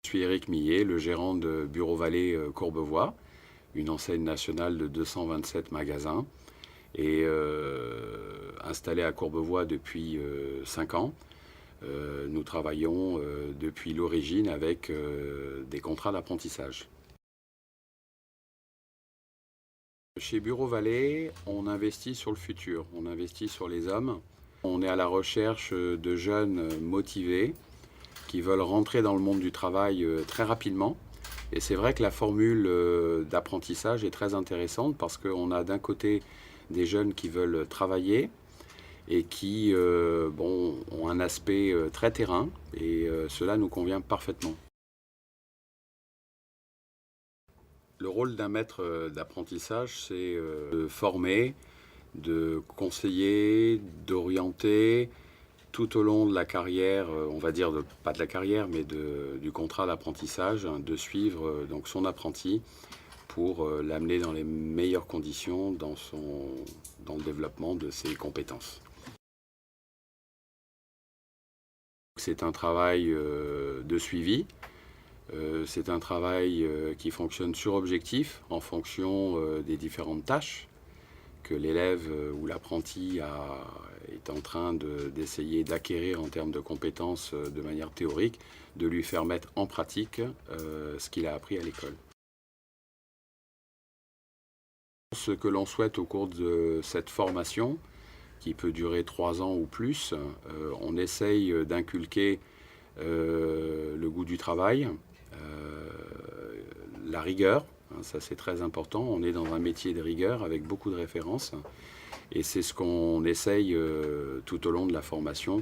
Je suis Éric Millet, le gérant de Bureau Vallée Courbevoie, une enseigne nationale de 227 magasins et installé à Courbevoie depuis 5 ans. Nous travaillons depuis l'origine avec des contrats d'apprentissage. Chez Bureau Vallée, on investit sur le futur, on investit sur les hommes. On est à la recherche de jeunes motivés qui veulent rentrer dans le monde du travail très rapidement. Et c'est vrai que la formule d'apprentissage est très intéressante parce qu'on a d'un côté des jeunes qui veulent travailler et qui ont un aspect très terrain et cela nous convient parfaitement. Le rôle d'un maître d'apprentissage, c'est de former, de conseiller, d'orienter tout au long de la carrière, on va dire pas de la carrière, mais du contrat d'apprentissage, hein, de suivre donc son apprenti pour l'amener dans les meilleures conditions dans le développement de ses compétences. C'est un travail de suivi. C'est un travail qui fonctionne sur objectif en fonction des différentes tâches que l'élève ou l'apprenti est en train d'essayer d'acquérir en termes de compétences de manière théorique, de lui faire mettre en pratique ce qu'il a appris à l'école. Ce que l'on souhaite au cours de cette formation, qui peut durer 3 ans ou plus, on essaye d'inculquer le goût du travail, la rigueur, hein, ça c'est très important. On est dans un métier de rigueur avec beaucoup de références et c'est ce qu'on essaye tout au long de la formation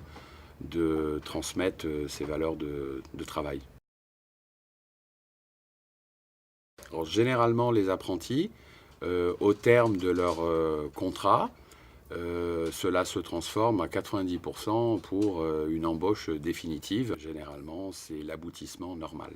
de transmettre ces valeurs de travail. Alors, généralement, les apprentis, au terme de leur contrat, cela se transforme à 90% pour une embauche définitive. Généralement, c'est l'aboutissement normal.